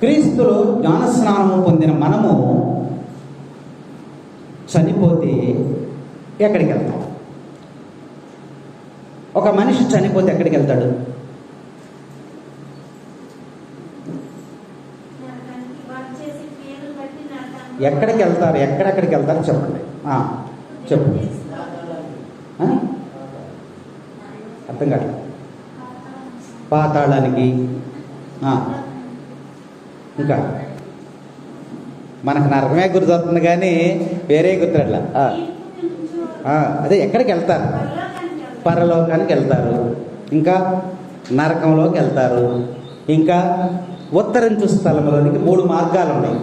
క్రీస్తులో జ్ఞానస్నానము పొందిన మనము చనిపోతే ఎక్కడికి వెళ్తాం? ఒక మనిషి చనిపోతే ఎక్కడికి వెళ్తాడు? ఎక్కడికి వెళ్తారు? ఎక్కడెక్కడికి వెళ్తారు చెప్పండి. చెప్పండి. అర్థం కాదు. పాతాళానికి. ఇంకా మనకు నరకమే గుర్తొస్తుంది కానీ వేరే గుర్తుట్లా. అదే ఎక్కడికి వెళ్తారు? పరలోకానికి వెళ్తారు, ఇంకా నరకంలోకి వెళ్తారు, ఇంకా ఉత్తరించు స్థలంలోనికి 3 మార్గాలు ఉన్నాయి.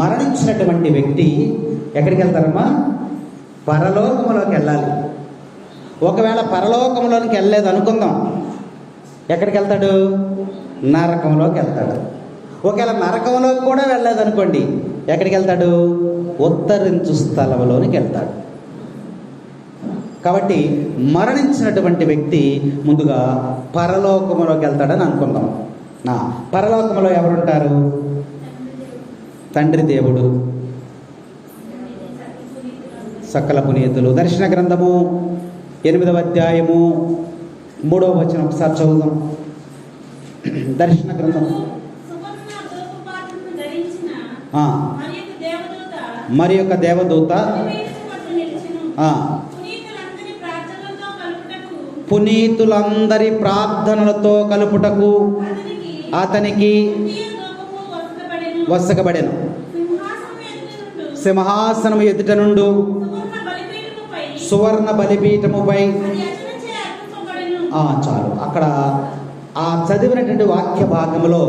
మరణించినటువంటి వ్యక్తి ఎక్కడికి వెళ్తారమ్మా? పరలోకంలోకి వెళ్ళాలి. ఒకవేళ పరలోకంలోనికి వెళ్ళలేదు అనుకుందాం, ఎక్కడికి వెళ్తాడు? నరకంలోకి వెళ్తాడు. ఒకవేళ నరకంలోకి కూడా వెళ్ళలేదు అనుకోండి, ఎక్కడికి వెళ్తాడు? ఉత్తరించు స్థలంలోనికి వెళ్తాడు. కాబట్టి మరణించినటువంటి వ్యక్తి ముందుగా పరలోకంలోకి వెళ్తాడని అనుకుందాం. పరలోకంలో ఎవరుంటారు? తండ్రి దేవుడు, సకల పునీతులు. దర్శన గ్రంథము 8వ అధ్యాయము 3వ వచనం ఒకసారి చదువుదాం. దర్శన గ్రంథం. మరి యొక్క దేవదూత పునీతులందరి ప్రార్థనలతో కలుపుటకు అతనికి వసకబడెను. సింహాసనం ఎదుట నుండు సువర్ణ బలిపీఠముపై. చాలు. అక్కడ ఆ చదివినటువంటి వాక్య భాగంలో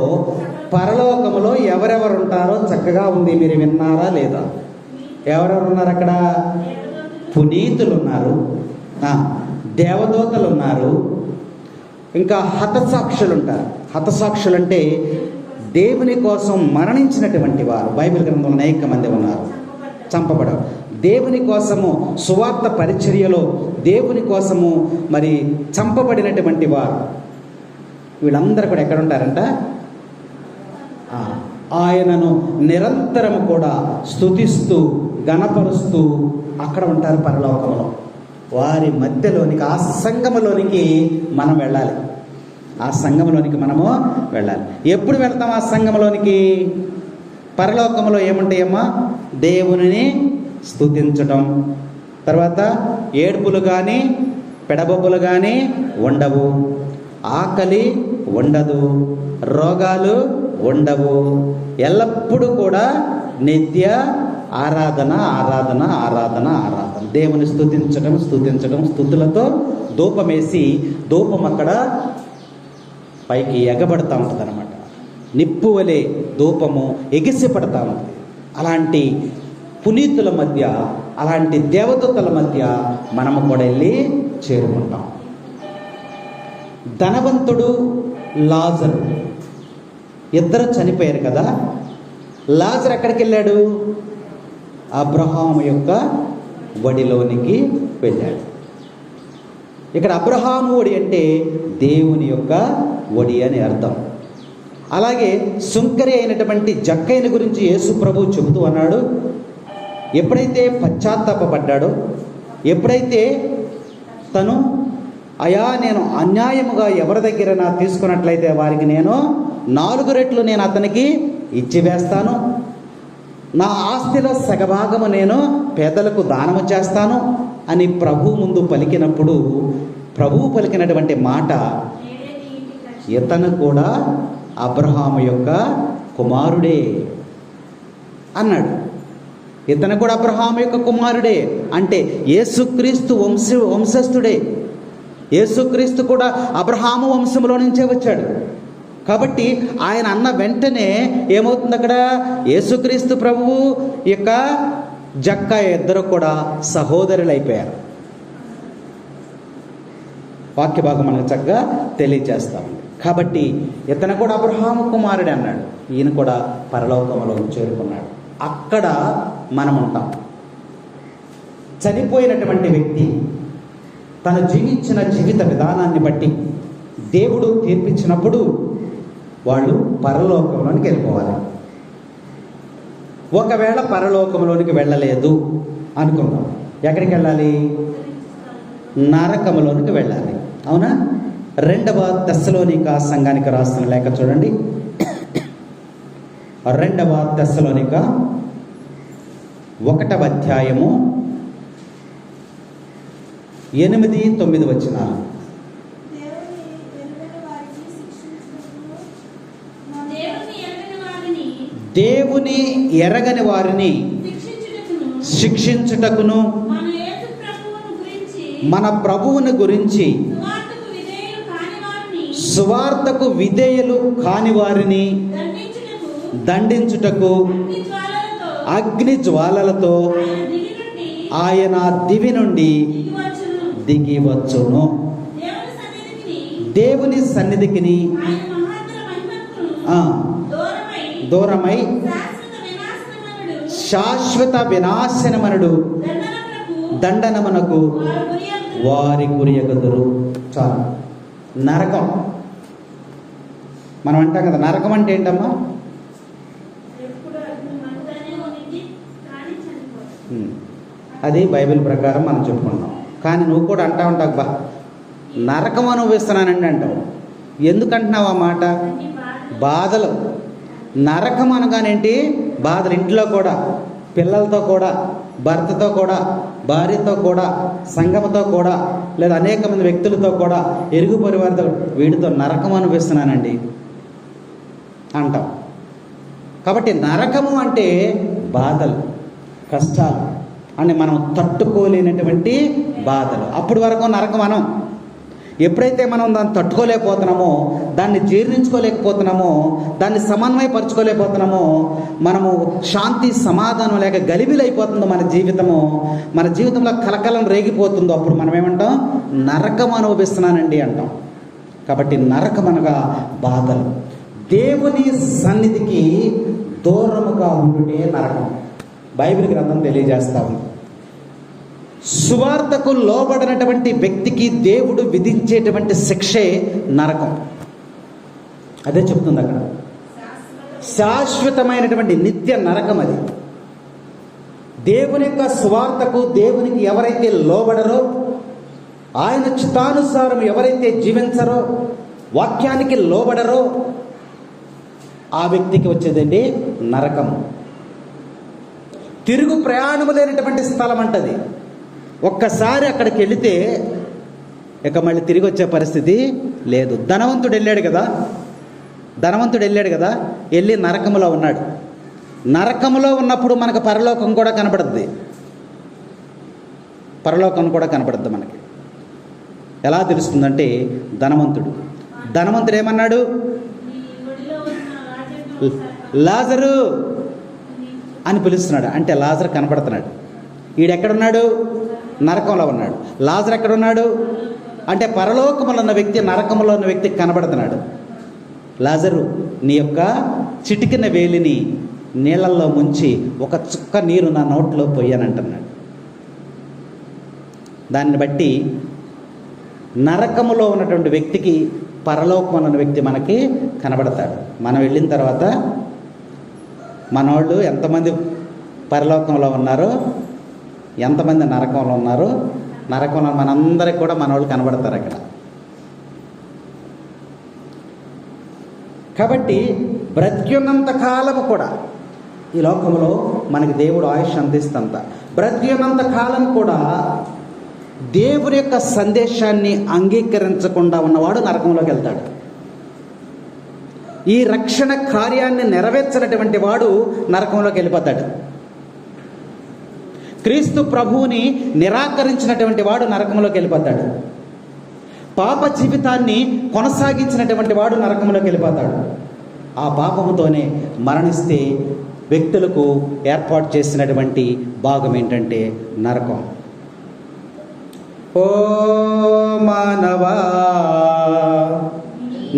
పరలోకములో ఎవరెవరు ఉంటారో చక్కగా ఉంది. మీరు విన్నారా లేదా? ఎవరెవరు ఉన్నారు అక్కడ? పునీతులు ఉన్నారు, దేవదూతలు ఉన్నారు, ఇంకా హతసాక్షులు ఉంటారు. హతసాక్షులు అంటే దేవుని కోసం మరణించినటువంటి వారు. బైబిల్ గ్రంథంలో అనేక మంది ఉన్నారు. చంపబడరు. దేవుని కోసము సువార్త పరిచర్యలో దేవుని కోసము మరి చంపబడినటువంటి వారు. వీళ్ళందరూ కూడా ఎక్కడ ఉంటారంట? ఆయనను నిరంతరము కూడా స్తుతిస్తూ గణపరుస్తూ అక్కడ ఉంటారు పరలోకంలో. వారి మధ్యలోనికి, ఆ సంఘములోనికి మనం వెళ్ళాలి. ఆ సంఘములోనికి మనము వెళ్ళాలి. ఎప్పుడు వెళ్తాం ఆ సంఘములోనికి? పరలోకంలో ఏముంటాయమ్మా? దేవునిని స్తుతించడం, తర్వాత ఏడుపులు కానీ పెడబొబ్బులు కానీ ఉండవు, ఆకలి ఉండదు, రోగాలు ఉండవు. ఎల్లప్పుడూ కూడా నిత్య ఆరాధన ఆరాధన ఆరాధన ఆరాధన. దేవుని స్తుతించడం స్తుతించడం, స్తుతులతో ధూపమేసి ధూపం అక్కడ పైకి ఎగబడతా ఉంటుంది అనమాట. నిప్పు వలె ధూపము ఎగిసి పడతా ఉంటుంది. అలాంటి పునీతుల మధ్య, అలాంటి దేవదూతల మధ్య మనము కూడా వెళ్ళి చేరుకుంటాం. ధనవంతుడు, లాజరు ఇద్దరు చనిపోయారు కదా. లాజరు ఎక్కడికి వెళ్ళాడు? అబ్రహాము యొక్క ఒడిలోనికి వెళ్ళాడు. ఇక్కడ అబ్రహాము ఒడి అంటే దేవుని యొక్క ఒడి అని అర్థం. అలాగే సుంకరి అయినటువంటి జక్కయ్యని గురించి యేసు ప్రభు చెబుతూ అన్నాడు, ఎప్పుడైతే పశ్చాత్తాపడ్డాడో, ఎప్పుడైతే తను అయా నేను అన్యాయముగా ఎవరి దగ్గర నా తీసుకున్నట్లయితే వారికి నేను 4 రెట్లు నేను అతనికి ఇచ్చివేస్తాను, నా ఆస్తిలో సగభాగము నేను పేదలకు దానము చేస్తాను అని ప్రభు ముందు పలికినప్పుడు, ప్రభువు పలికినటువంటి మాట, ఇతను కూడా అబ్రహాము యొక్క కుమారుడే అన్నాడు. ఇతను కూడా అబ్రహాము యొక్క కుమారుడే అంటే యేసుక్రీస్తు వంశస్థుడే. యేసుక్రీస్తు కూడా అబ్రహాము వంశంలో నుంచే వచ్చాడు. కాబట్టి ఆయన అన్న వెంటనే ఏమవుతుంది అక్కడ? యేసుక్రీస్తు ప్రభువు యొక్క జక్కయ్య ఇద్దరు కూడా సహోదరులు అయిపోయారు. వాక్య భాగం మనకు చక్కగా తెలియజేస్తామండి. కాబట్టి ఇతను కూడా అబ్రహాము కుమారుడే అన్నాడు. ఈయన కూడా పరలోకంలో చేరుకున్నాడు. అక్కడ మనం ఉంటాం. చనిపోయినటువంటి వ్యక్తి తను జీవించిన జీవిత విధానాన్ని బట్టి దేవుడు తీర్పిచ్చినప్పుడు వాళ్ళు పరలోకంలోనికి వెళ్ళిపోవాలి. ఒకవేళ పరలోకంలోనికి వెళ్ళలేదు అనుకుందాం, ఎక్కడికి వెళ్ళాలి? నరకంలోనికి వెళ్ళాలి. అవునా? 2వ తెస్సలోనిక సంఘానికి రాస్తున్న లేఖ చూడండి. 2వ తెస్సలోనిక 1వ అధ్యాయము 8-9 వచనాలు. దేవుని ఎరగని వారిని శిక్షించుటకును మన ప్రభువుని గురించి సువార్తకు విధేయులు కాని వారిని దండించుటకు అగ్ని జ్వాలలతో ఆయన దివి నుండి దిగి వచ్చును. దేవుని సన్నిధికి దూరమై శాశ్వత వినాశనమనుడు దండనమునకు వారి గురియగదురు. చాలు. నరకం మనం అంటాం కదా, నరకం అంటే ఏంటమ్మా? అది బైబిల్ ప్రకారం మనం చెప్పుకుంటాం. కానీ నువ్వు కూడా అంటా ఉంటావు, బా నరకం అనుభవిస్తున్నానండి అంటావు. ఎందుకంటున్నావు ఆ మాట? బాధలు. నరకం అనగానేంటి? బాధలు. ఇంట్లో కూడా, పిల్లలతో కూడా, భర్తతో కూడా, భార్యతో కూడా, సంఘంతో కూడా, లేదా అనేక మంది వ్యక్తులతో కూడా, ఇరుగు పరివారితో, వీడితో నరకం అనిపిస్తున్నానండి అంటాం. కాబట్టి నరకము అంటే బాధలు, కష్టాలు అని మనం తట్టుకోలేనటువంటి బాధలు. అప్పటి వరకు నరకం మనం. ఎప్పుడైతే మనం దాన్ని తట్టుకోలేకపోతున్నామో, దాన్ని జీర్ణించుకోలేకపోతున్నామో, దాన్ని సమన్వయపరచుకోలేకపోతున్నామో, మనము శాంతి సమాధానం లేక గలిబిలైపోతుందో మన జీవితంలో కలకలం రేగిపోతుందో, అప్పుడు మనం ఏమంటాం? నరకం అనుభవిస్తున్నానండి అంటాం. కాబట్టి నరకం అనగా బాధలు. దేవుని సన్నిధికి దూరముగా ఉండుటే నరకం. బైబిల్ గ్రంథం తెలియజేస్తా ఉంది. సువార్తకు లోబడినటువంటి వ్యక్తికి దేవుడు విధించేటువంటి శిక్షే నరకం. అదే చెప్తుంది అక్కడ. శాశ్వతమైనటువంటి నిత్య నరకం అది. దేవుని యొక్క సువార్తకు, దేవునికి ఎవరైతే లోబడరో, ఆయన చిత్తానుసారం ఎవరైతే జీవించరో, వాక్యానికి లోబడరో, ఆ వ్యక్తికి వచ్చేదండి నరకం. తిరుగు ప్రయాణము లేనటువంటి స్థలం అంటది. ఒక్కసారి అక్కడికి వెళితే ఇక మళ్ళీ తిరిగి వచ్చే పరిస్థితి లేదు. ధనవంతుడు వెళ్ళాడు కదా, వెళ్ళి నరకములో ఉన్నాడు. నరకములో ఉన్నప్పుడు మనకు పరలోకం కూడా కనపడుద్ది. మనకి ఎలా తెలుస్తుందంటే, ధనవంతుడు ఏమన్నాడు? లాజరు అని పిలుస్తున్నాడు. అంటే లాజరు కనపడుతున్నాడు. ఈడెక్కడున్నాడు? నరకంలో ఉన్నాడు. లాజరు ఎక్కడున్నాడు అంటే పరలోకములో ఉన్న వ్యక్తి నరకంలో ఉన్న వ్యక్తికి కనబడుతున్నాడు. లాజరు, నీ యొక్క చిటికిన వేలిని నీళ్ళల్లో ముంచి ఒక చుక్క నీరు నా నోట్లో పోయానంటున్నాడు. దాన్ని బట్టి నరకములో ఉన్నటువంటి వ్యక్తికి పరలోకములో ఉన్న వ్యక్తి మనకి కనబడతాడు. మనం వెళ్ళిన తర్వాత మనోళ్ళు ఎంతమంది పరలోకంలో ఉన్నారో, ఎంతమంది నరకంలో ఉన్నారో, నరకంలో మనందరికి కూడా మనోళ్ళు కనబడతారు అక్కడ. కాబట్టి బ్రతికున్నంత కాలము కూడా ఈ లోకంలో మనకి దేవుడు ఆయుష్ అందిస్తంత, బ్రతికున్నంత కాలం కూడా దేవుని యొక్క సందేశాన్ని అంగీకరించకుండా ఉన్నవాడు నరకంలోకి వెళ్తాడు. ఈ రక్షణ కార్యాన్ని నెరవేర్చినటువంటి వాడు నరకంలోకి వెళ్ళిపోతాడు. క్రీస్తు ప్రభువుని నిరాకరించినటువంటి వాడు నరకంలోకి వెళ్ళిపోతాడు. పాప జీవితాన్ని కొనసాగించినటువంటి వాడు నరకంలోకి వెళ్ళిపోతాడు. ఆ పాపముతోనే మరణిస్తే వ్యక్తులకు ఏర్పాటు చేసినటువంటి భాగం ఏంటంటే నరకం. ఓ మానవా,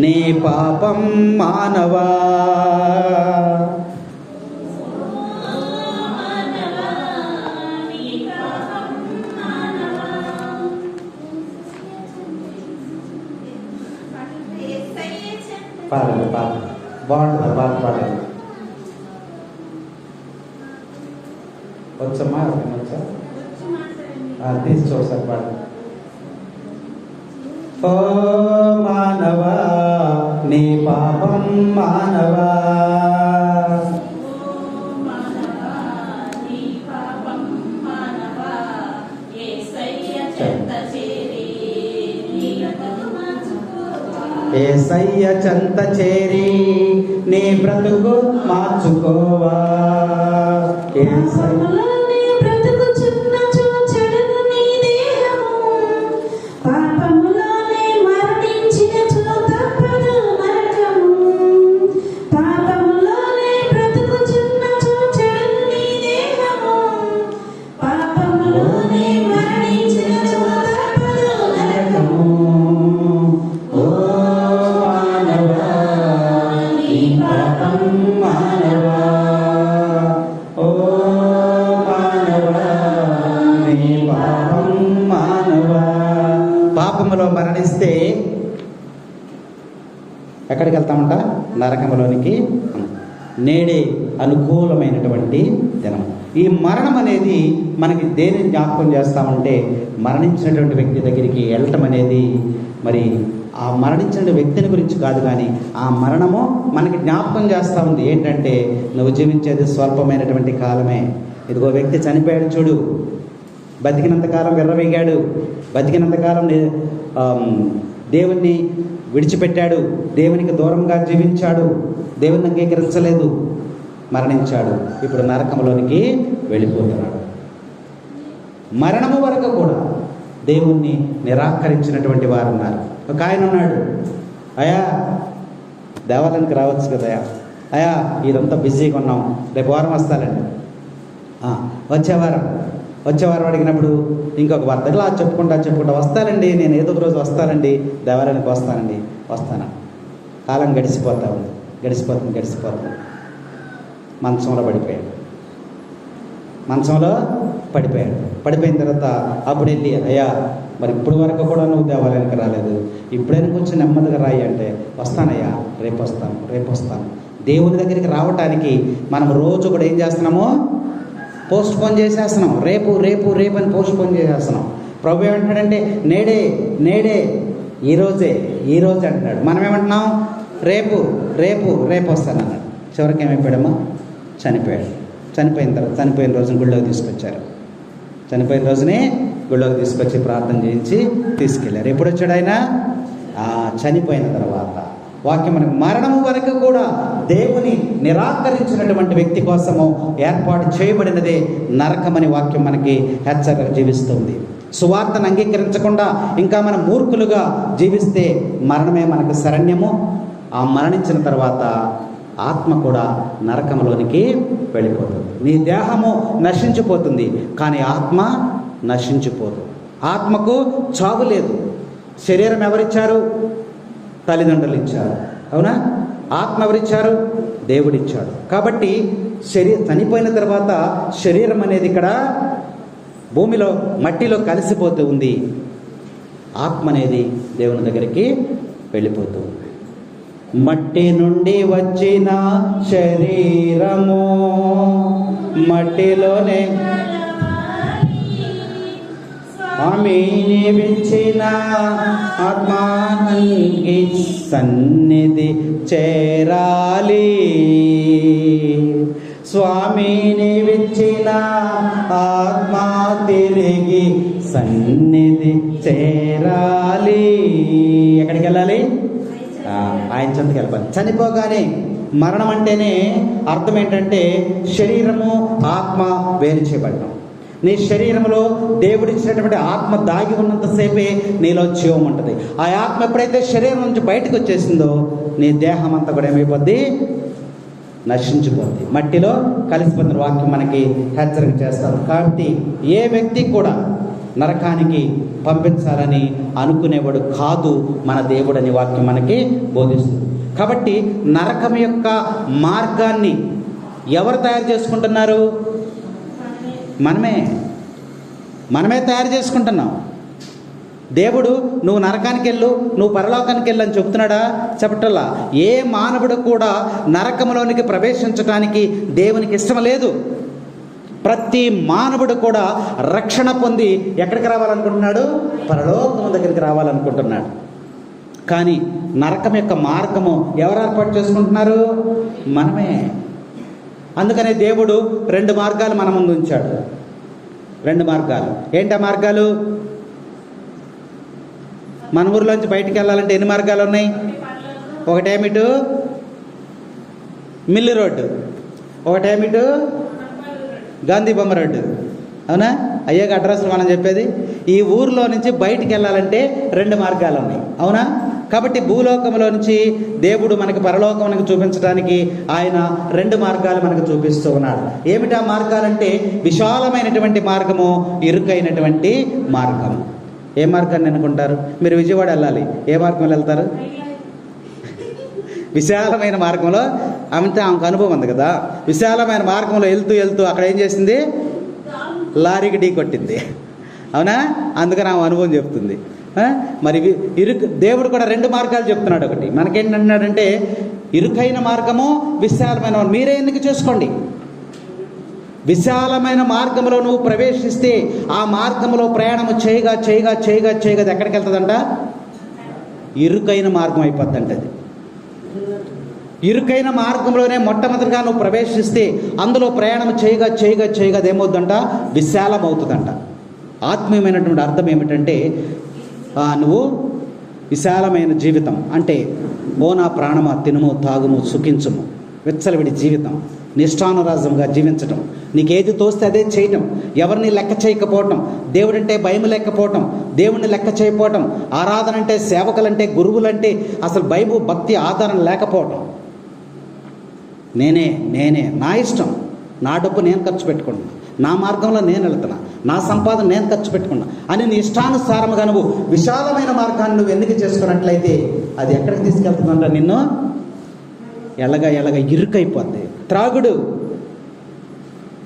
నీ పాపం మానవా, పాడండి. పాడండి. వచ్చమ్మా వచ్చా తీసి చూసారు పాడండి. ఓ మానవా నీ పాపం మానవా, యేసయ్య చెంత చేరి నీ బ్రతుకు మార్చుకోవా. పాపములో మరణిస్తే ఎక్కడికి వెళ్తామంట? నరకములోనికి. నేడే అనుకూలమైనటువంటి దినం. ఈ మరణం అనేది మనకి దేని జ్ఞాపకం చేస్తామంటే, మరణించినటువంటి వ్యక్తి దగ్గరికి వెళ్ళటం అనేది మరి ఆ మరణించిన వ్యక్తిని గురించి కాదు, కానీ ఆ మరణము మనకి జ్ఞాపకం చేస్తూ ఉంది. ఏంటంటే, నువ్వు జీవించేది స్వల్పమైనటువంటి కాలమే. ఇదిగో వ్యక్తి చనిపోయాడు చూడు, బతికినంతకాలం విర్రవీగాడు, బతికినంతకాలం దేవుణ్ణి విడిచిపెట్టాడు, దేవునికి దూరంగా జీవించాడు, దేవుని అంగీకరించలేదు, మరణించాడు. ఇప్పుడు నరకంలోనికి వెళ్ళిపోతున్నాడు. మరణము వరకు కూడా దేవుణ్ణి నిరాకరించినటువంటి వారు ఉన్నారు. ఒక ఆయన ఉన్నాడు, అయా దేవాలయానికి రావచ్చు కదా, అయా ఇదంతా బిజీగా ఉన్నాం, రేపు వారం వస్తానండి. వచ్చేవారం అడిగినప్పుడు ఇంకొక వార్త ఇలా చెప్పుకుంటా వస్తానండి, నేను ఏదో ఒక రోజు వస్తానండి, దేవాలయానికి వస్తాను. కాలం గడిచిపోతుంది. మంచంలో పడిపోయాడు. పడిపోయిన తర్వాత అప్పుడు వెళ్ళి, అయ్యా మరి ఇప్పుడు వరకు కూడా నువ్వు దేవాలయానికి రాలేదు, ఇప్పుడైనా కొంచెం నెమ్మదిగా రాయి అంటే, వస్తానయ్యా, రేపు వస్తాను. దేవుని దగ్గరికి రావటానికి మనం రోజు కూడా ఏం చేస్తున్నాము? పోస్ట్ పోన్ చేసేస్తున్నాం. రేపు అని పోస్ట్ పోన్ చేసేస్తున్నాం. ప్రభు ఏమంటాడంటే, నేడే ఈ రోజే అంటున్నాడు. మనం ఏమంటున్నాం? రేపు వస్తానన్నాడు. చివరికి ఏమైపోయాడమ్మా? చనిపోయిన రోజున గుళ్ళోకి తీసుకొచ్చారు. చనిపోయిన రోజునే గుళ్ళోకి తీసుకొచ్చి ప్రార్థన చేయించి తీసుకెళ్ళారు. ఎప్పుడు వచ్చాడు ఆయన? చనిపోయిన తర్వాత. వాక్యం మనకు మరణము వరకు కూడా దేవుని నిరాకరించినటువంటి వ్యక్తి కోసము ఏర్పాటు చేయబడినదే నరకమని వాక్యం మనకి హెచ్చరిక జీవిస్తుంది. సువార్తను అంగీకరించకుండా ఇంకా మనం మూర్ఖులుగా జీవిస్తే మరణమే మనకు శరణ్యము. ఆ మరణించిన తర్వాత ఆత్మ కూడా నరకంలోనికి వెళ్ళిపోతుంది. నీ దేహము నశించిపోతుంది, కానీ ఆత్మ నశించిపోదు. ఆత్మకు చావు లేదు. శరీరం ఎవరిచ్చారు? తల్లిదండ్రులు ఇచ్చారు, అవునా? ఆత్మ ఎవరిచ్చారు? దేవుడిచ్చాడు. కాబట్టి చనిపోయిన తర్వాత శరీరం అనేది ఇక్కడ భూమిలో మట్టిలో కలిసిపోతూ ఉంది. ఆత్మ అనేది దేవుని దగ్గరికి వెళ్ళిపోతూ ఉంది. మట్టి నుండి వచ్చిన శరీరము మట్టిలోనే స్వామిని విచ్చిన ఆత్మానికి సన్నిధి చేరాలి. స్వామిని విచ్చిన ఆత్మ తిరిగి సన్నిధి చేరాలి. ఎక్కడికి వెళ్ళాలి? ఆయన చెంతకి వెళ్ళాలి. చనిపోగానే మరణం అంటేనే అర్థం ఏంటంటే శరీరము ఆత్మ వేరు చేయబడటం. నీ శరీరంలో దేవుడిచ్చినటువంటి ఆత్మ దాగి ఉన్నంతసేపే నీలో జీవం ఉంటుంది. ఆ ఆత్మ ఎప్పుడైతే శరీరం నుంచి బయటకు వచ్చేసిందో నీ దేహం అంతా కూడా ఏమైపోద్ది? నశించిపోద్ది, మట్టిలో కలిసిపోతున్న వాక్యం మనకి హెచ్చరిక చేస్తారు. కాబట్టి ఏ వ్యక్తి కూడా నరకానికి పంపించాలని అనుకునేవాడు కాదు మన దేవుడు అని వాక్యం మనకి బోధిస్తుంది. కాబట్టి నరకం యొక్క మార్గాన్ని ఎవరు తయారు చేసుకుంటున్నారు? మనమే తయారు చేసుకుంటున్నాం. దేవుడు నువ్వు నరకానికి వెళ్ళు, నువ్వు పరలోకానికి వెళ్ళు అని చెప్తున్నాడా? చెప్పటల్లా. ఏ మానవుడు కూడా నరకంలోనికి ప్రవేశించడానికి దేవునికి ఇష్టం లేదు. ప్రతి మానవుడు కూడా రక్షణ పొంది ఎక్కడికి రావాలనుకుంటున్నాడు? పరలోకం దగ్గరికి రావాలనుకుంటున్నాడు. కానీ నరకం యొక్క మార్గము ఎవరు ఏర్పాటు చేసుకుంటున్నారు? మనమే. అందుకనే దేవుడు 2 మార్గాలు మన ముందు ఉంచాడు. 2 మార్గాలు. ఏంటి ఆ మార్గాలు? మన ఊరిలోంచి బయటికి వెళ్ళాలంటే ఎన్ని మార్గాలు ఉన్నాయి? ఒకటేమిటు మిల్లి రోడ్డు, ఒకటేమిటు గాంధీ బొమ్మ రోడ్డు. అవునా? అయ్యాక అడ్రస్లు మనం చెప్పేది. ఈ ఊరిలో నుంచి బయటికి వెళ్ళాలంటే 2 మార్గాలు ఉన్నాయి. అవునా? కాబట్టి భూలోకంలో నుంచి దేవుడు మనకి పరలోకానికి చూపించడానికి ఆయన 2 మార్గాలు మనకు చూపిస్తూ ఉన్నాడు. ఏమిటా మార్గాలంటే విశాలమైనటువంటి మార్గము, ఇరుకైనటువంటి మార్గము. ఏ మార్గాన్ని అనుకుంటారు? మీరు విజయవాడ వెళ్ళాలి, ఏ మార్గంలో వెళ్తారు? విశాలమైన మార్గంలో. ఆమెతో ఆమెకు అనుభవం ఉంది కదా. విశాలమైన మార్గంలో వెళ్తూ అక్కడ ఏం చేసింది? లారీకి ఢీ కొట్టింది. అవునా? అందుకని ఆమె అనుభవం చెప్తుంది. మరి దేవుడు కూడా 2 మార్గాలు చెప్తున్నాడు. ఒకటి మనకేంటన్నాడంటే ఇరుకైన మార్గము, విశాలమైన. మీరే ఎన్నిక చేసుకోండి. విశాలమైన మార్గంలో నువ్వు ప్రవేశిస్తే ఆ మార్గంలో ప్రయాణము చేయగా ఎక్కడికి వెళ్తుందంట? ఇరుకైన మార్గం అయిపోద్దంట. అది ఇరుకైన మార్గంలోనే మొట్టమొదటిగా నువ్వు ప్రవేశిస్తే అందులో ప్రయాణం చేయగా అదేమవుతుందంట? విశాలం అవుతుందంట. ఆత్మీయమైనటువంటి అర్థం ఏమిటంటే నువ్వు విశాలమైన జీవితం అంటే ఓ నా ప్రాణమా తినుము తాగుము సుఖించుము, విచ్చలవిడి జీవితం, నిష్ఠానురాజంగా జీవించటం, నీకేది తోస్తే అదే చేయటం, ఎవరిని లెక్క చేయకపోవటం, దేవుడంటే భయం లేకపోవటం, దేవుడిని లెక్క చేయకపోవటం, ఆరాధన అంటే సేవకులంటే గురువులంటే అసలు భయము భక్తి ఆధారం లేకపోవటం, నేనే నా ఇష్టం, నా డబ్బు నేను ఖర్చు పెట్టుకుంటున్నా, నా మార్గంలో నేను వెళ్తున్నా, నా సంపాదన నేను ఖర్చు పెట్టుకున్నా అని నీ ఇష్టానుసారముగా నువ్వు విశాలమైన మార్గాన్ని నువ్వు ఎన్నిక చేసుకున్నట్లయితే అది ఎక్కడికి తీసుకెళ్తుందంట? నిన్ను ఎలాగ ఇరుకైపోద్ది.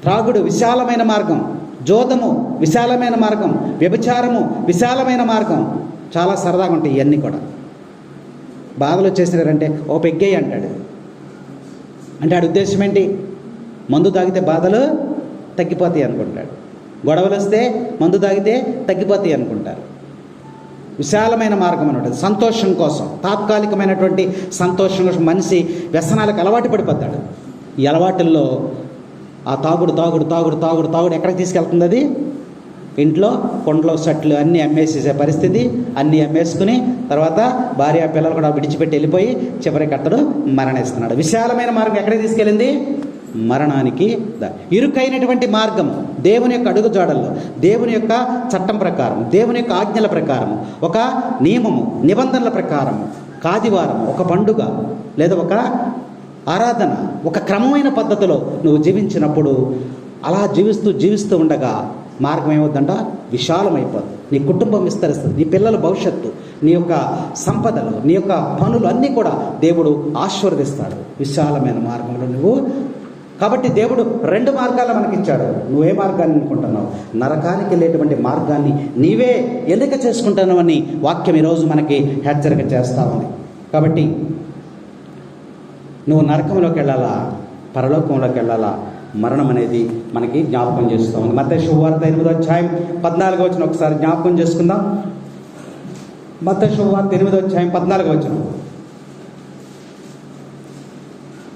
త్రాగుడు విశాలమైన మార్గం, జోదము విశాలమైన మార్గం, వ్యభిచారము విశాలమైన మార్గం. చాలా సరదాగా ఉంటాయి ఇవన్నీ కూడా. బాధలు వచ్చేసినారంటే ఓ పెగ్గేయి అంటాడు. అంటే ఆడి ఉద్దేశం ఏంటి? మందు తాగితే బాధలు తగ్గిపోతాయి అనుకుంటాడు. గొడవలు వస్తే మందు తాగితే తగ్గిపోతాయి అనుకుంటారు. విశాలమైన మార్గం అన్నమాట. సంతోషం కోసం, తాత్కాలికమైనటువంటి సంతోషం కోసం మనిషి వ్యసనాలకు అలవాటు పడిపోతాడు. ఈ అలవాటుల్లో ఆ తాగుడు ఎక్కడికి తీసుకెళ్తుంది? అది ఇంట్లో కొండలో షట్లు అన్నీ అమ్మేసేసే పరిస్థితి. అన్నీ అమ్మేసుకుని తర్వాత భార్య పిల్లలు కూడా విడిచిపెట్టి వెళ్ళిపోయి చివరికి అతడు మరణిస్తున్నాడు. విశాలమైన మార్గం ఎక్కడికి తీసుకెళ్ళింది? మరణానికి. ఇరుకైనటువంటి మార్గం దేవుని యొక్క అడుగుజాడల్లో, దేవుని యొక్క చట్టం ప్రకారం, దేవుని యొక్క ఆజ్ఞల ప్రకారం, ఒక నియమము నిబంధనల ప్రకారము, ఆదివారం ఒక పండుగ లేదా ఒక ఆరాధన, ఒక క్రమమైన పద్ధతిలో నువ్వు జీవించినప్పుడు అలా జీవిస్తూ ఉండగా మార్గం ఏమవుద్దంట? విశాలమైపోద్ది. నీ కుటుంబం విస్తరిస్తుంది, నీ పిల్లల భవిష్యత్తు, నీ యొక్క సంపదలు, నీ యొక్క పనులు అన్నీ కూడా దేవుడు ఆశీర్వదిస్తాడు విశాలమైన మార్గంలో నువ్వు. కాబట్టి దేవుడు 2 మార్గాలు మనకిచ్చాడు. నువ్వే మార్గాన్ని అనుకుంటున్నావు? నరకానికి వెళ్ళేటువంటి మార్గాన్ని నీవే ఎన్నిక చేసుకుంటున్నావని వాక్యం ఈరోజు మనకి హెచ్చరిక చేస్తా ఉంది. కాబట్టి నువ్వు నరకంలోకి వెళ్ళాలా, పరలోకంలోకి వెళ్ళాలా? మరణం అనేది మనకి జ్ఞాపకం చేస్తూ ఉంది. మత్తయి శుభవార్త 8వ అధ్యాయం 14వ వచనం ఒకసారి జ్ఞాపకం చేసుకుందాం. మత్తయి శుభవార్త 8వ అధ్యాయం 14వ వచనం.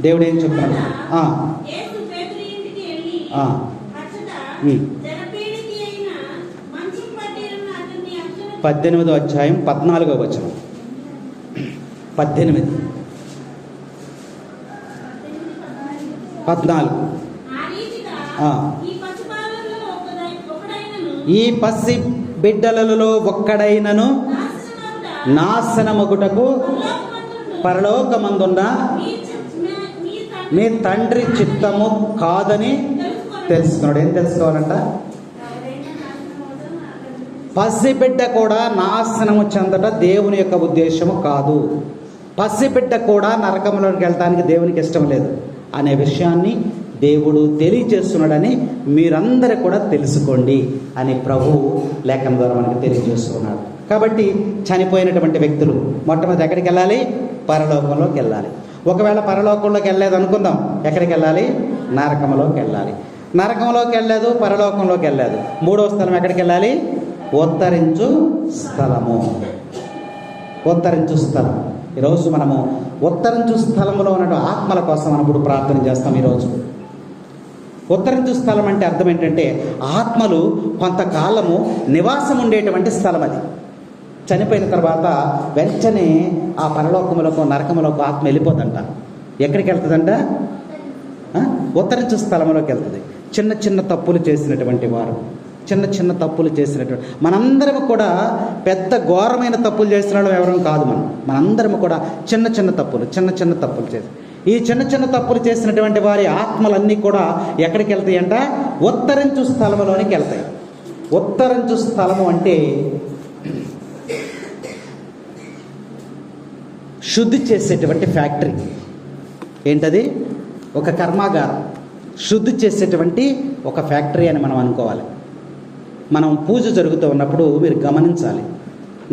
దేవుడు ఏం చెప్తాడు? 18వ అధ్యాయం 14వ వచనం. 18 14. ఈ పసి బిడ్డలలో ఒక్కడైనను నాశనమగుటకు పరలోకమందున్న మీ తండ్రి చిత్తము కాదని తెలుసుకున్నాడు. ఏం తెలుసుకోవాలంట? పసిబిడ్డ కూడా నాశనము చెందట దేవుని యొక్క ఉద్దేశము కాదు. పసిబిడ్డ కూడా నరకంలోకి వెళ్ళడానికి దేవునికి ఇష్టం లేదు అనే విషయాన్ని దేవుడు తెలియజేస్తున్నాడని మీరందరూ కూడా తెలుసుకోండి అని ప్రభువు లేఖనం ద్వారా మనకు తెలియజేస్తున్నాడు. కాబట్టి చనిపోయినటువంటి వ్యక్తులు మొట్టమొదటి ఎక్కడికి వెళ్ళాలి? పరలోకంలోకి వెళ్ళాలి. ఒకవేళ పరలోకంలోకి వెళ్ళలేదు అనుకుందాం, ఎక్కడికి వెళ్ళాలి? నరకంలోకి వెళ్ళాలి. నరకంలోకి వెళ్ళలేదు, పరలోకంలోకి వెళ్ళలేదు, మూడవ స్థలం ఎక్కడికి వెళ్ళాలి? ఉత్తరించు స్థలము. ఉత్తరించు స్థలం. ఈరోజు మనము ఉత్తరించు స్థలంలో ఉన్న ఆత్మల కోసం మనం ఇప్పుడు ప్రార్థన చేస్తాం. ఈరోజు ఉత్తరించు స్థలం అంటే అర్థం ఏంటంటే ఆత్మలు కొంతకాలము నివాసం ఉండేటువంటి స్థలం. అది చనిపోయిన తర్వాత వెంటనే ఆ పరలోకములకు నరకములకు ఆత్మ వెళ్ళిపోతుందంట. ఎక్కడికి వెళ్తుందంట? ఉత్తరించు స్థలంలోకి వెళ్తుంది. చిన్న చిన్న తప్పులు చేసినటువంటి వారు, చిన్న చిన్న తప్పులు చేసినటువంటి మనందరం కూడా పెద్ద ఘోరమైన తప్పులు చేసిన వాళ్ళం ఎవరం కాదు. మనందరం కూడా చిన్న చిన్న తప్పులు చేసి ఈ చిన్న చిన్న తప్పులు చేసినటువంటి వారి ఆత్మలన్నీ కూడా ఎక్కడికి వెళ్తాయి అంట? ఉత్తరించు స్థలంలోనికి వెళ్తాయి. ఉత్తరించు స్థలము అంటే శుద్ధి చేసేటువంటి ఫ్యాక్టరీ. ఏంటది? ఒక కర్మాగారం, శుద్ధి చేసేటువంటి ఒక ఫ్యాక్టరీ అని మనం అనుకోవాలి. మనం పూజ జరుగుతూ ఉన్నప్పుడు మీరు గమనించాలి.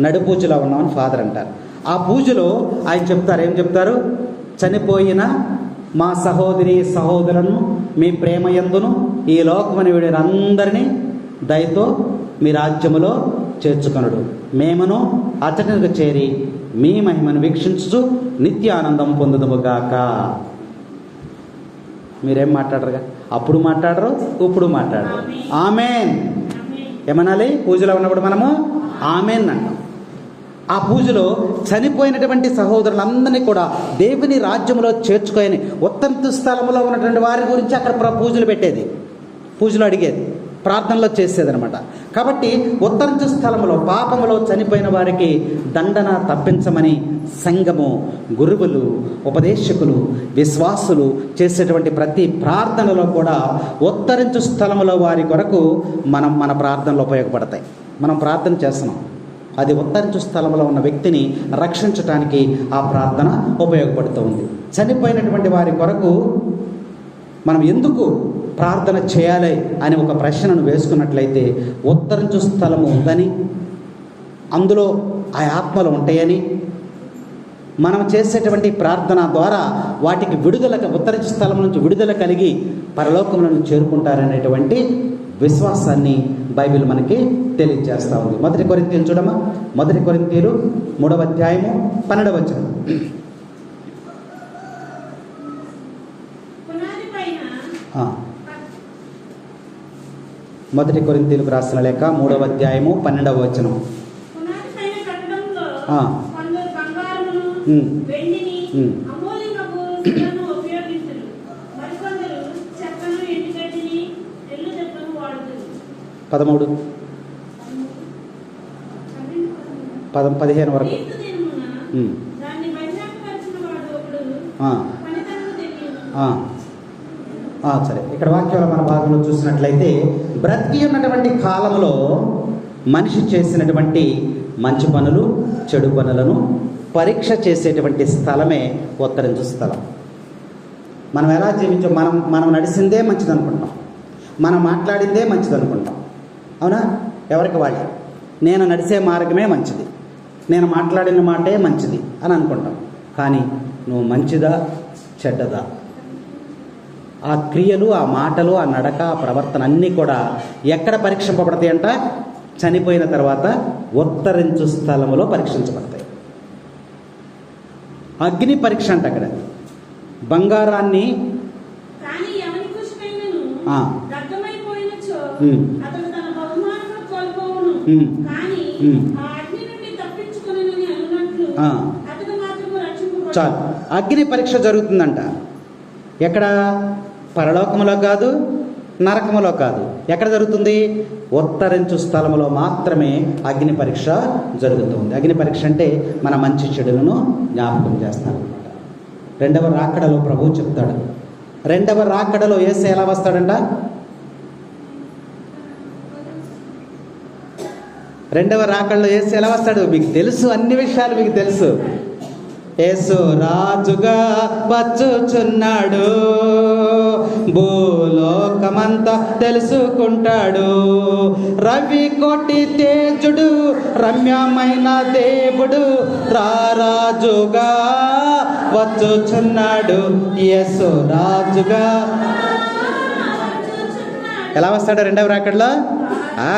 నడు పూజలో ఉన్నామని ఫాదర్ అంటారు. ఆ పూజలో ఆయన చెప్తారు, ఏం చెప్తారు? చనిపోయిన మా సహోదరి సహోదరులను మీ ప్రేమ యందును ఈ లోకమని వీరందరినీ దయతో మీ రాజ్యములో చేర్చుకొనుడు, మేమును అతనికి చేరి మీ మహిమను వీక్షించుచు నిత్యానందం పొందుదుముగాక. మీరేం మాట్లాడరుగా? అప్పుడు మాట్లాడరు, ఇప్పుడు మాట్లాడరు. ఆమెన్ ఏమనాలి? పూజలో ఉన్నప్పుడు మనము ఆమెన్ అంటాం. ఆ పూజలో చనిపోయినటువంటి సహోదరులందరినీ కూడా దేవుని రాజ్యంలో చేర్చుకొని ఉత్తర స్థలంలో ఉన్నటువంటి వారి గురించి అక్కడ పూజలు పెట్టేది, పూజలు అడిగేది, ప్రార్థనలో చేసేదనమాట. కాబట్టి ఉత్తర స్థలంలో పాపములో చనిపోయిన వారికి దండన తప్పించమని సంఘము, గురువులు, ఉపదేశకులు, విశ్వాసులు చేసేటువంటి ప్రతి ప్రార్థనలో కూడా ఉత్తరించు స్థలంలో వారి కొరకు మన ప్రార్థనలు ఉపయోగపడతాయి. మనం ప్రార్థన చేస్తున్నాం, అది ఉత్తరించు స్థలంలో ఉన్న వ్యక్తిని రక్షించటానికి ఆ ప్రార్థన ఉపయోగపడుతూ ఉంది. చనిపోయినటువంటి వారి కొరకు మనం ఎందుకు ప్రార్థన చేయాలి అని ఒక ప్రశ్నను వేసుకున్నట్లయితే, ఉత్తరించు స్థలము ఉందని, అందులో ఆ ఆత్మలు ఉంటాయని, మనం చేసేటువంటి ప్రార్థన ద్వారా వాటికి విడుదల, ఉత్తరించు స్థలం నుంచి విడుదల కలిగి పరలోకములను చేరుకుంటారనేటువంటి విశ్వాసాన్ని బైబిల్ మనకి తెలియజేస్తూ ఉంది. 1 కొరింథీయులు చూడమ్మా. 1 కొరింథీయులు 3వ అధ్యాయము 12వ వచనం. 1 కొరింథీయులకు రాసిన లేఖ 3వ అధ్యాయము 12వ వచనం. పదమూడు 15 వరకు. సరే, ఇక్కడ వాక్యాల మన భాగంలో చూసినట్లయితే, బ్రతికి ఉన్నటువంటి కాలంలో మనిషి చేసినటువంటి మంచి పనులు, చెడు పనులను పరీక్ష చేసేటువంటి స్థలమే ఉత్తరించు స్థలం. మనం ఎలా జీవించాం? మనం నడిచిందే మంచిది అనుకుంటాం, మనం మాట్లాడిందే మంచిది అనుకుంటాం. అవునా? ఎవరికి వాళ్ళే, నేను నడిచే మార్గమే మంచిది, నేను మాట్లాడిన మాటే మంచిది అని అనుకుంటాం. కానీ నువ్వు మంచిదా చెడ్డదా? ఆ క్రియలు, ఆ మాటలు, ఆ నడక, ఆ ప్రవర్తన అన్నీ కూడా ఎక్కడ పరీక్షింపబడతాయి అంట? చనిపోయిన తర్వాత ఉత్తరించు స్థలములో పరీక్షించబడతాయి. అగ్ని పరీక్ష అంట అక్కడ. బంగారాన్ని చాలు, అగ్ని పరీక్ష జరుగుతుందంట. ఎక్కడ? పరలోకములో కాదు, నరకములో కాదు. ఎక్కడ జరుగుతుంది? ఉత్తరించు స్థలములో మాత్రమే అగ్ని పరీక్ష జరుగుతుంది. అగ్ని పరీక్ష అంటే మన మంచి చెడులను జ్ఞాపకం చేస్తారనమాట. 2వ రాకడలో ప్రభువు చెప్తాడు. 2వ రాకడలో యేసు ఎలా వస్తాడంట? 2వ రాకడలో యేసు ఎలా వస్తాడు? మీకు తెలుసు, అన్ని విషయాలు మీకు తెలుసు. యేసు రాజుగా వచ్చుచున్నాడు, భూలోకమంతా తెలుసుకుంటాడు. రవి కోటి తేజుడు రమ్యమైన దేవుడు రారాజుగా వచ్చుచున్నాడు. యేసు రాజుగా ఎలా వస్తాడు? రెండవ రాకడలో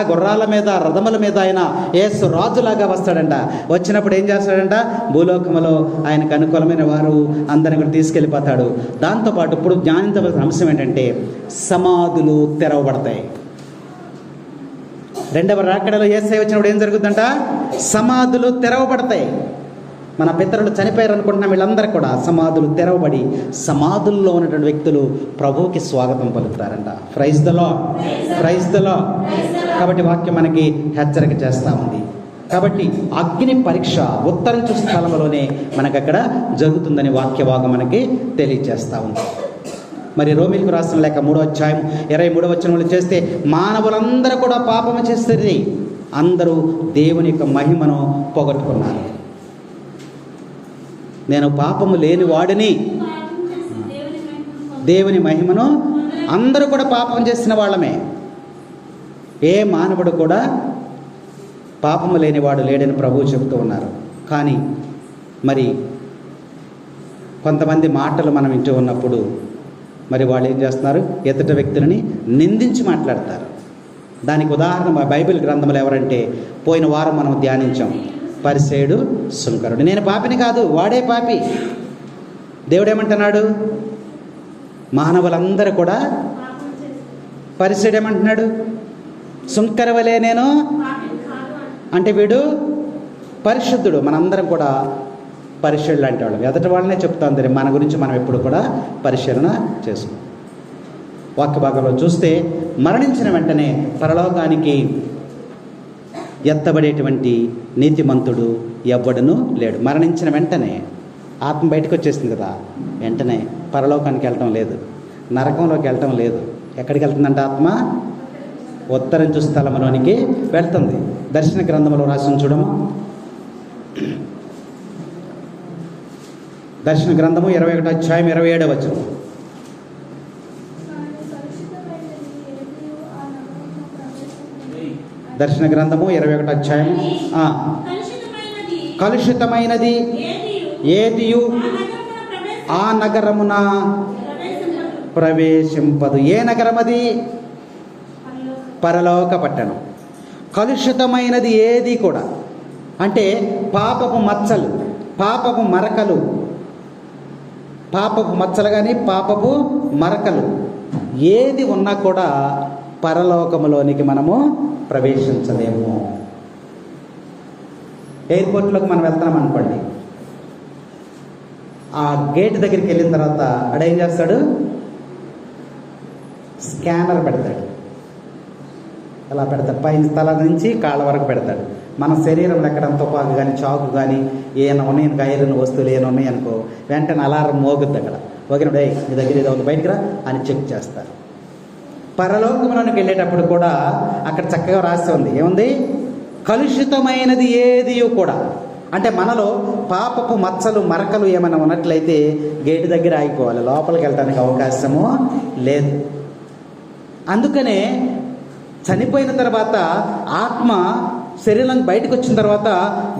గుర్రాల మీద, రథముల మీద ఆయన యేసు రాజులాగా వస్తాడంట. వచ్చినప్పుడు ఏం చేస్తాడంట? భూలోకములో ఆయనకు అనుకూలమైన వారు అందరిని కూడా తీసుకెళ్ళిపోతాడు. దాంతోపాటు ఇప్పుడు జ్ఞానించవలసిన అంశం ఏంటంటే సమాధులు తెరవబడతాయి. రెండవ రాకడలో యేసయ్య వచ్చినప్పుడు ఏం జరుగుతుందంట? సమాధులు తెరవబడతాయి. మన పితరులు చనిపోయారు అనుకుంటున్న వీళ్ళందరూ కూడా సమాధులు తెరవబడి సమాధుల్లో ఉన్నటువంటి వ్యక్తులు ప్రభువుకి స్వాగతం పలుకుతారంట. Praise the lord, praise the lord. కాబట్టి వాక్యం మనకి హెచ్చరిక చేస్తూ ఉంది. కాబట్టి అగ్ని పరీక్ష ఉత్తరించు స్థలంలోనే మనకు అక్కడ జరుగుతుందని వాక్యభాగం మనకి తెలియజేస్తూ ఉంది. మరి రోమీలకు రాసిన లేక 3వ అధ్యాయం 23వ వచనంలో చేస్తే మానవులందరూ కూడా పాపము చేస్తే అందరూ దేవుని యొక్క మహిమను పోగొట్టుకున్నారు. నేను పాపము లేని వాడిని, దేవుని మహిమను, అందరూ కూడా పాపం చేసిన వాళ్ళమే. ఏ మానవుడు కూడా పాపము లేనివాడు లేడని ప్రభువు చెబుతూ ఉన్నారు. కానీ మరి కొంతమంది మాటలు మనం వింటూ ఉన్నప్పుడు మరి వాళ్ళు ఏం చేస్తున్నారు? ఎదుట వ్యక్తులని నిందించి మాట్లాడతారు. దానికి ఉదాహరణ మా బైబిల్ గ్రంథంలో ఎవరంటే పోయిన వారం మనం ధ్యానించాం. పరిసేయుడు, సుంకరుడు. నేను పాపిని కాదు, వాడే పాపి. దేవుడు ఏమంటున్నాడు? మానవులందరూ కూడా. పరిసేయుడు ఏమంటున్నాడు? సుంకరవలే నేను అంటే వీడు పరిశుద్ధుడు. మనందరం కూడా పరిశీలన అంటే వాళ్ళం. ఎదటి వాళ్ళనే చెప్తాం, మన గురించి మనం ఎప్పుడు కూడా పరిశీలన చేసుకుంటాం. వాక్య భాగంలో చూస్తే మరణించిన వెంటనే పరలోకానికి ఎత్తబడేటువంటి నీతిమంతుడు ఎవ్వడును లేడు. మరణించిన వెంటనే ఆత్మ బయటకు వచ్చేసింది కదా, వెంటనే పరలోకానికి వెళ్ళటం లేదు, నరకంలోకి వెళ్ళటం లేదు. ఎక్కడికి వెళ్తుందంటే ఆత్మ ఉత్తరించు స్థలంలోనికి వెళ్తుంది. దర్శన గ్రంథంలో రాసిన చూడము. దర్శన గ్రంథము 21వ అధ్యాయం 27వ వచనం. దర్శన గ్రంథము 21వ అధ్యాయం. కలుషితమైనది ఏదియు ఆ నగరమున ప్రవేశింపదు. ఏ నగరం అది? పరలోక పట్టణం. కలుషితమైనది ఏది కూడా అంటే పాపపు మచ్చలు, పాపపు మరకలు, పాపపు మచ్చలు కానీ పాపపు మరకలు ఏది ఉన్నా కూడా పరలోకములోనికి మనము ప్రవేశించలేము. ఎయిర్పోర్ట్లోకి మనం వెళ్తున్నాం అనుకోండి, ఆ గేట్ దగ్గరికి వెళ్ళిన తర్వాత అడేం చేస్తాడు? స్కానర్ పెడతాడు. అలా పెడతాడు, పైన తల నుంచి కాళ్ళ వరకు పెడతాడు. మన శరీరంలో ఎక్కడ తుపాకు కానీ చాకు కానీ ఏమైనా ఉన్నాయి, ఐరన్ వస్తువులు ఏమైనా ఉన్నాయి అనుకో, వెంటనే అలారం మోగుద్ది. అక్కడ మోగినప్పుడు మీ దగ్గర ఏదో ఉంది బయటికి రా అని చెక్ చేస్తారు. పరలోకంలోనికి వెళ్ళేటప్పుడు కూడా అక్కడ చక్కగా రాసి ఉంది. ఏముంది? కలుషితమైనది ఏది కూడా అంటే మనలో పాపపు మచ్చలు మరకలు ఏమైనా ఉన్నట్లయితే గేటు దగ్గర ఆగిపోవాలి, లోపలికి వెళ్ళడానికి అవకాశము లేదు. అందుకనే చనిపోయిన తర్వాత ఆత్మ శరీరం బయటకు వచ్చిన తర్వాత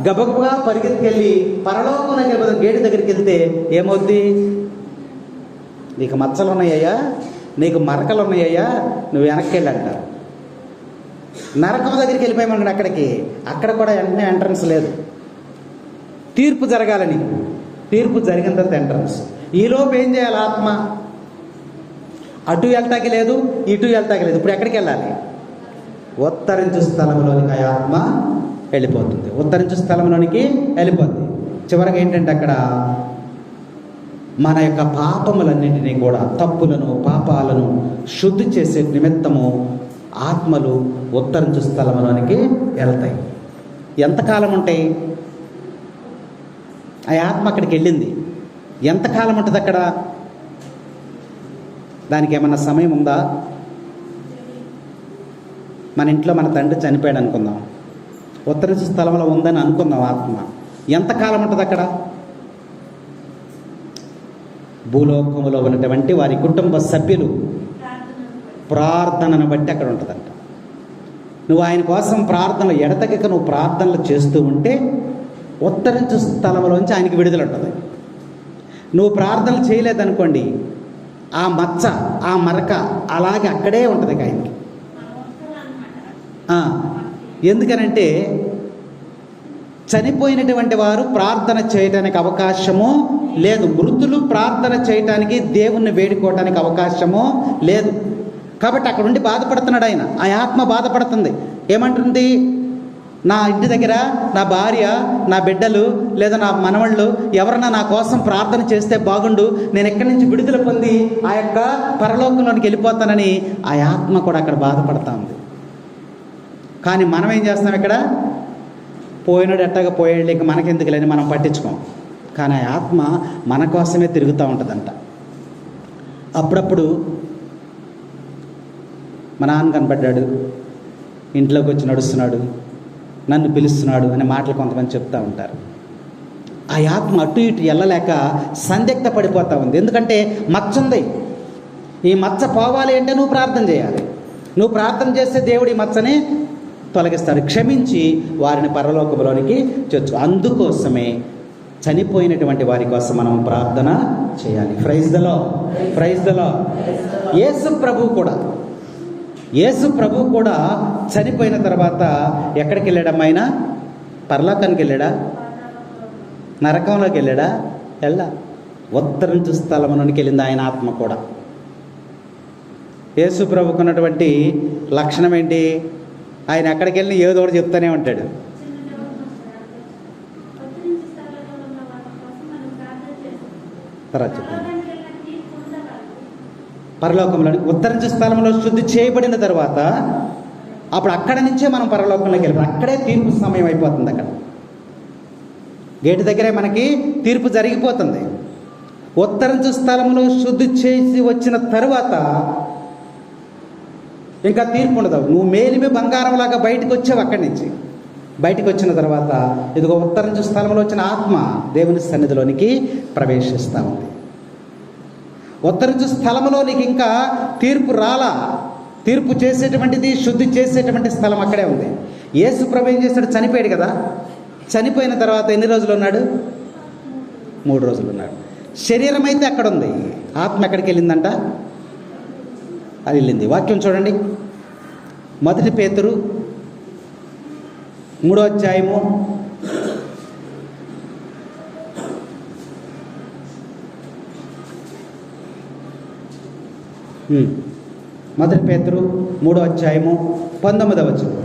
గబగబా పరిగెత్తుకెళ్ళి పరలోకంలోకి గేటు దగ్గరికి వెళ్తే ఏమవుద్ది? నీకు మచ్చలు ఉన్నాయ్యా, నీకు మరకలు ఉన్నాయ్యా, నువ్వు వెనక్కి వెళ్ళంటారు. నరకం దగ్గరికి వెళ్ళిపోయామన్నాడు. అక్కడ కూడా వెంటనే ఎంట్రన్స్ లేదు. తీర్పు జరగాలని, తీర్పు జరిగిన తర్వాత ఎంట్రన్స్. ఈలోపు ఏం చేయాలి? ఆత్మ అటు వెళ్తాకి లేదు, ఇటు వెళ్తాకి లేదు. ఇప్పుడు ఎక్కడికి వెళ్ళాలి? ఉత్తరించు స్థలంలోనికి ఆ ఆత్మ వెళ్ళిపోతుంది. ఉత్తరించు స్థలంలోనికి వెళ్ళిపోతుంది. చివరికి ఏంటంటే అక్కడ మన యొక్క పాపములన్నింటినీ కూడా, తప్పులను పాపాలను శుద్ధి చేసే నిమిత్తము ఆత్మలు ఉత్తరించు స్థలంలోనికి వెళ్తాయి. ఎంతకాలం ఉంటాయి? ఆ ఆత్మ అక్కడికి వెళ్ళింది ఎంతకాలం ఉంటుంది అక్కడ? దానికి ఏమన్నా సమయం ఉందా? మన ఇంట్లో మన తండ్రి చనిపోయాడు అనుకుందాం, ఉత్తరించు స్థలంలో ఉందని అనుకుందాం. ఆత్మ ఎంతకాలం ఉంటుంది అక్కడ? భూలోకములో ఉన్నటువంటి వారి కుటుంబ సభ్యులు ప్రార్థనను బట్టి అక్కడ ఉంటుందంట. నువ్వు ఆయన కోసం ప్రార్థనలు ఎడతెగక నువ్వు ప్రార్థనలు చేస్తూ ఉంటే ఉత్తరించు స్థలంలోంచి ఆయనకి విడుదల ఉంటుంది. నువ్వు ప్రార్థనలు చేయలేదనుకోండి, ఆ మచ్చ, ఆ మరక అలాగే అక్కడే ఉంటుంది ఆయనకి. ఎందుకనంటే చనిపోయినటువంటి వారు ప్రార్థన చేయటానికి అవకాశము లేదు. మృతులు ప్రార్థన చేయటానికి, దేవుణ్ణి వేడుకోవటానికి అవకాశము లేదు. కాబట్టి అక్కడ ఉండి బాధపడుతున్నాడు ఆయన. ఆ ఆత్మ బాధపడుతుంది. ఏమంటుంది? నా ఇంటి దగ్గర నా భార్య, నా బిడ్డలు లేదా నా మనవళ్ళు ఎవరన్నా నా కోసం ప్రార్థన చేస్తే బాగుండు, నేను ఎక్కడి నుంచి విడుదల పొంది ఆ యొక్క పరలోకంలోనికి వెళ్ళిపోతానని ఆ ఆత్మ కూడా అక్కడ బాధపడతా ఉంది. కానీ మనం ఏం చేస్తాం? ఇక్కడ పోయినాడు ఎట్టగా పోయాడు, లేక మనకెందుకులేని మనం పట్టించుకోం. కానీ ఆ ఆత్మ మన కోసమే తిరుగుతూ ఉంటుందంట. అప్పుడప్పుడు మా నాన్న కనపడ్డాడు, ఇంట్లోకి వచ్చి నడుస్తున్నాడు, నన్ను పిలుస్తున్నాడు అనే మాటలు కొంతమంది చెప్తూ ఉంటారు. ఆ ఆత్మ అటు ఇటు వెళ్ళలేక సందిగ్ధ పడిపోతూ ఉంది. ఎందుకంటే మచ్చ ఉంది. ఈ మచ్చ పోవాలి అంటే నువ్వు ప్రార్థన చేయాలి. నువ్వు ప్రార్థన చేస్తే దేవుడు ఈ మచ్చని తొలగిస్తాడు, క్షమించి వారిని పరలోకంలోనికి చేర్చు. అందుకోసమే చనిపోయినటువంటి వారి కోసం మనం ప్రార్థన చేయాలి. Praise the lord, praise the lord. యేసు ప్రభు కూడా చనిపోయిన తర్వాత ఎక్కడికి వెళ్ళాడమ్మా? ఆయన పరలోకానికి వెళ్ళాడా? నరకంలోకి వెళ్ళాడా? ఉత్తరించు స్థలమునికి వెళ్ళింది ఆయన ఆత్మ కూడా. యేసు ప్రభుకు ఉన్నటువంటి లక్షణం ఏంటి? ఆయన ఎక్కడికి వెళ్ళి ఏదో ఒకటి చెప్తానే ఉంటాడు. తర్వాత చెప్పండి. పరలోకంలో ఉత్తరించే స్థలంలో శుద్ధి చేయబడిన తర్వాత అప్పుడు అక్కడ నుంచే మనం పరలోకంలోకి వెళ్ళిపోయి అక్కడే తీర్పు సమయం అయిపోతుంది. అక్కడ గేటు దగ్గరే మనకి తీర్పు జరిగిపోతుంది. ఉత్తరించు స్థలంలో శుద్ధి చేసి వచ్చిన తరువాత ఇంకా తీర్పు ఉండదు. నువ్వు మేలిమి బంగారంలాగా బయటకు వచ్చావు. అక్కడి నుంచి బయటకు వచ్చిన తర్వాత ఇదిగో ఉత్తరించు స్థలంలో వచ్చిన ఆత్మ దేవుని సన్నిధిలోనికి ప్రవేశిస్తూ ఉంది. ఉత్తరించు స్థలంలో నీకు ఇంకా తీర్పు రాలా. తీర్పు చేసేటువంటిది, శుద్ధి చేసేటువంటి స్థలం అక్కడే ఉంది. యేసు ప్రభు ఏం చేశాడు? చనిపోయాడు కదా. చనిపోయిన తర్వాత ఎన్ని రోజులు ఉన్నాడు? 3 రోజులు ఉన్నాడు. శరీరం అయితే అక్కడ ఉంది, ఆత్మ ఎక్కడికి వెళ్ళిందంట? అది వెళ్ళింది. వాక్యం చూడండి, 1 పేతురు 3వ అధ్యాయము 1 పేతురు 3వ అధ్యాయము 19వ వచనం.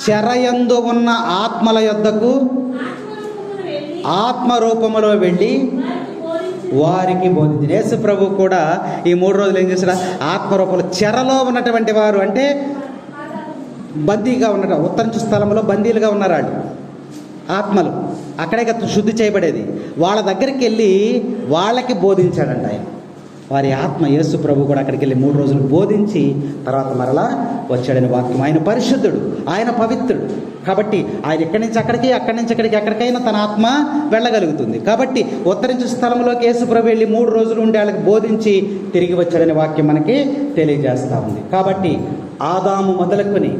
చెరయందు ఉన్న ఆత్మల యొద్దకు ఆత్మరూపములో వెళ్ళి వారికి బోధించి. యేసు ప్రభు కూడా ఈ 3 రోజులు ఏం చేశారు? ఆత్మరూపంలో చెరలో ఉన్నటువంటి వారు అంటే బందీగా ఉన్నట్టు, ఉత్తరించు స్థలంలో బందీలుగా ఉన్నారు వాళ్ళు ఆత్మలు. అక్కడే శుద్ధి చేయబడేది. వాళ్ళ దగ్గరికి వెళ్ళి వాళ్ళకి బోధించాడంట ఆయన. వారి ఆత్మ యేసు ప్రభు కూడా అక్కడికి వెళ్ళి 3 రోజులు బోధించి తర్వాత మరలా వచ్చాడని వాక్యం. ఆయన పరిశుద్ధుడు, ఆయన పవిత్రుడు. కాబట్టి ఆయన ఎక్కడి నుంచి అక్కడికి, అక్కడి నుంచి ఇక్కడికి, ఎక్కడికైనా తన ఆత్మ వెళ్ళగలుగుతుంది. కాబట్టి ఉత్తరించు స్థలంలోకి యేసు ప్రభు వెళ్ళి 3 రోజులు ఉండి వాళ్ళకి బోధించి తిరిగి వచ్చాడని వాక్యం మనకి తెలియజేస్తూ ఉంది. కాబట్టి ఆదాము మొదలుకొని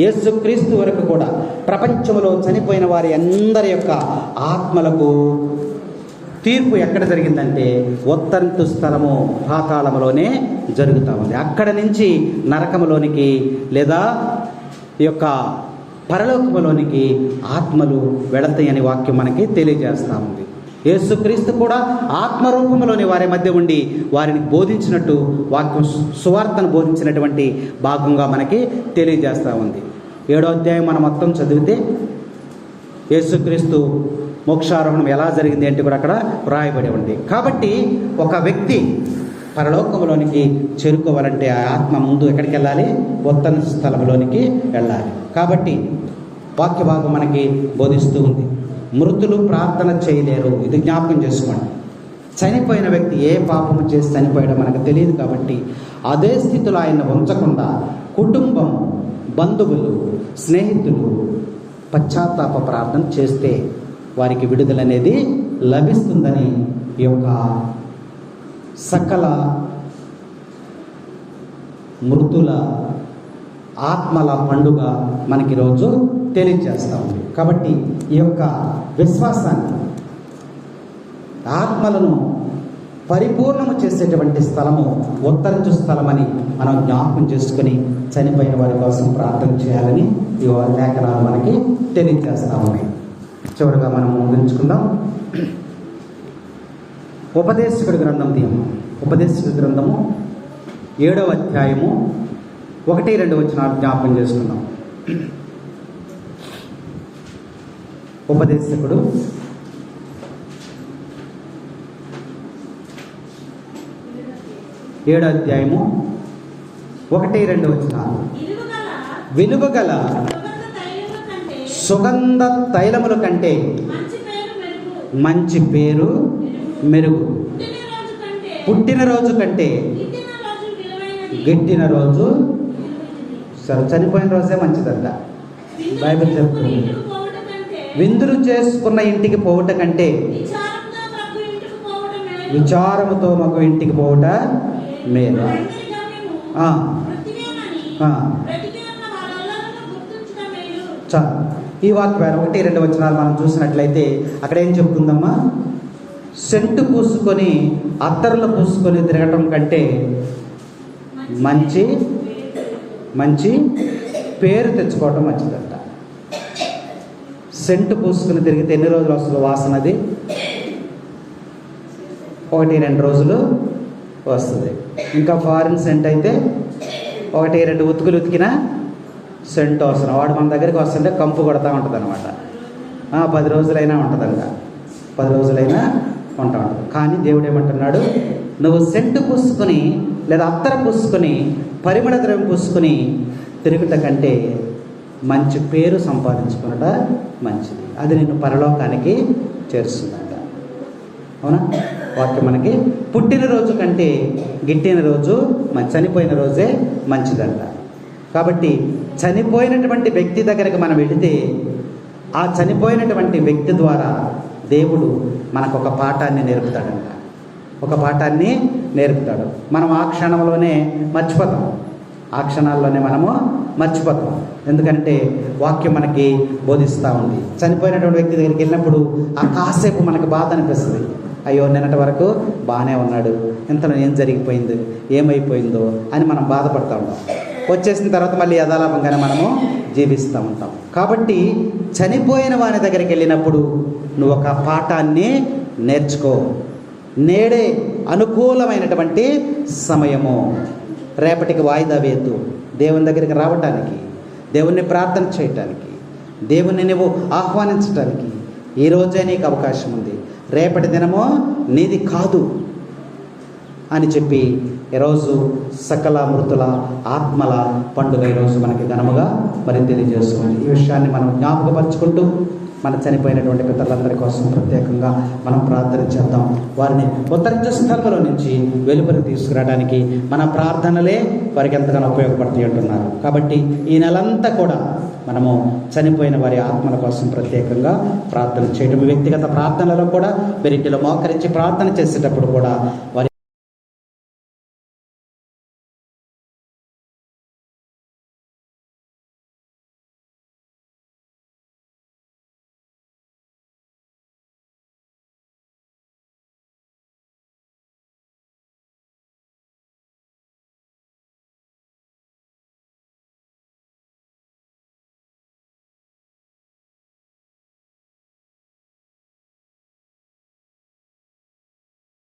యేసుక్రీస్తు వరకు కూడా ప్రపంచంలో చనిపోయిన వారి అందరి యొక్క ఆత్మలకు తీర్పు ఎక్కడ జరిగిందంటే ఉత్తరించు స్థలము పాతాళములోనే జరుగుతూ ఉంది. అక్కడ నుంచి నరకములోనికి లేదా ఈ యొక్క పరలోకములోనికి ఆత్మలు వెళతాయని వాక్యం మనకి తెలియజేస్తూ ఉంది. యేసుక్రీస్తు కూడా ఆత్మరూపంలోని వారి మధ్య ఉండి వారిని బోధించినట్టు వాక్యం సువార్తను బోధించినటువంటి భాగంగా మనకి తెలియజేస్తూ ఉంది. 7వ అధ్యాయం మనం మొత్తం చదివితే యేసుక్రీస్తు మోక్షారోహణం ఎలా జరిగింది అంటే కూడా అక్కడ వ్రాయబడి ఉంది. కాబట్టి ఒక వ్యక్తి పరలోకంలోనికి చేరుకోవాలంటే ఆ ఆత్మ ముందు ఎక్కడికి వెళ్ళాలి? ఉత్తర స్థలంలోనికి వెళ్ళాలి. కాబట్టి వాక్య భాగం మనకి బోధిస్తూ ఉంది. మృతులు ప్రార్థన చేయలేరు, ఇది జ్ఞాపకం చేసుకోండి. చనిపోయిన వ్యక్తి ఏ పాపము చేసి చనిపోయడం మనకు తెలియదు. కాబట్టి అదే స్థితిలో ఆయన ఉంచకుండా కుటుంబం, బంధువులు, స్నేహితులు పశ్చాత్తాప ప్రార్థన చేస్తే వారికి విడుదల అనేది లభిస్తుందని ఈ యొక్క సకల మృతుల ఆత్మల పండుగ మనకి రోజు తెలియజేస్తూ ఉంది. కాబట్టి ఈ యొక్క విశ్వాసాన్ని, ఆత్మలను పరిపూర్ణము చేసేటువంటి స్థలము ఉత్తరించు స్థలమని మనం జ్ఞాపకం చేసుకుని చనిపోయిన వారి కోసం ప్రార్థన చేయాలని ఈ లేఖనాలు మనకి తెలియజేస్తూ ఉన్నాయి. చివరిగా మనం ముగించుకుందాం. ఉపదేశకుడి గ్రంథం తీయము. ఉపదేశకుడి గ్రంథము 7వ అధ్యాయము 1-2 వచనాలు జ్ఞాపకం చేసుకుందాం. ఉపదేశకుడు 7వ అధ్యాయము 1-2 వచనాలు. విలువగల సుగంధ తైలముల కంటే మంచి పేరు మెరుగు. పుట్టినరోజు కంటే గిట్టిన రోజు, సరే చనిపోయిన రోజే మంచిదంట బైబిల్ చెప్తుంది. విందులు చేసుకున్న ఇంటికి పోవుట కంటే విచారముతో మగ ఇంటికి పోవుట మేలు. చాలు. ఈ వాక్యాలు 1-2 వచనాలు మనం చూసినట్లయితే అక్కడ ఏం చెప్తుందమ్మా? సెంటు పూసుకొని అత్తరులు పూసుకొని తిరగటం కంటే మంచి మంచి పేరు తెచ్చుకోవటం మంచిదంట. సెంటు పూసుకుని తిరిగితే ఎన్ని రోజులు వస్తుంది వాసనది? 1-2 రోజులు వస్తుంది. ఇంకా ఫారిన్ సెంట్ అయితే 1-2 ఉతుకులు ఉతికినా సెంట్ అవసరం. వాడు మన దగ్గరికి వస్తుంటే కంపు కొడతా ఉంటుంది అనమాట. 10 రోజులైనా ఉంటుందంట, 10 రోజులైనా ఉంటా ఉంటుంది. కానీ దేవుడు ఏమంటున్నాడు? నువ్వు సెంటు పూసుకొని లేదా అత్తర పూసుకొని పరిమళ ద్రవ్యం పూసుకొని తిరుగుట కంటే మంచి పేరు సంపాదించుకున్నట మంచిది. అది నిన్ను పరలోకానికి చేరుస్తుందంట. అవునా? వాక్యం మనకి పుట్టినరోజు కంటే గిట్టిన రోజు, చనిపోయిన రోజే మంచిదంట. కాబట్టి చనిపోయినటువంటి వ్యక్తి దగ్గరికి మనం వెళితే ఆ చనిపోయినటువంటి వ్యక్తి ద్వారా దేవుడు మనకు ఒక పాఠాన్ని నేర్పుతాడంట. ఒక పాఠాన్ని నేర్పుతాడు. మనం ఆ క్షణంలోనే మర్చిపోతాం. ఆ క్షణాల్లోనే మనము మర్చిపోతాం. ఎందుకంటే వాక్యం మనకి బోధిస్తూ ఉంది. చనిపోయినటువంటి వ్యక్తి దగ్గరికి వెళ్ళినప్పుడు ఆ కాసేపు మనకు బాధ అనిపిస్తుంది. అయ్యో నిన్నటి వరకు బాగానే ఉన్నాడు, ఇంతలో ఏం జరిగిపోయింది, ఏమైపోయిందో అని మనం బాధపడుతూ ఉంటాం. వచ్చేసిన తర్వాత మళ్ళీ యథాలాపంగానే మనము జీవిస్తూ ఉంటాం. కాబట్టి చనిపోయిన వాని దగ్గరికి వెళ్ళినప్పుడు నువ్వు ఒక పాఠాన్ని నేర్చుకో. నేడే అనుకూలమైనటువంటి సమయము. రేపటికి వాయిదా వేద్దు. దేవుని దగ్గరికి రావటానికి, దేవుణ్ణి ప్రార్థన చేయటానికి, దేవుణ్ణి నువ్వు ఆహ్వానించటానికి ఈరోజే నీకు అవకాశం ఉంది. రేపటి దినమో నీది కాదు అని చెప్పి ఈరోజు సకల మృతుల ఆత్మల పండుగ ఈరోజు మనకి ఘనముగా మరి తెలియజేసుకుంది. ఈ విషయాన్ని మనం జ్ఞాపకపరుచుకుంటూ మన చనిపోయినటువంటి పితరులందరి కోసం ప్రత్యేకంగా మనం ప్రార్థన చేద్దాం. వారిని ఉత్తరించే స్థలంలో నుంచి వెలుపలికి తీసుకురావడానికి మన ప్రార్థనలే వారికి ఎంతగానో ఉపయోగపడుతూ ఉంటున్నారు. కాబట్టి ఈ నెలంతా కూడా మనము చనిపోయిన వారి ఆత్మల కోసం ప్రత్యేకంగా ప్రార్థన చేయడం, వ్యక్తిగత ప్రార్థనలో కూడా మీరు ఇంటిలో మోకరించి ప్రార్థన చేసేటప్పుడు కూడా వారి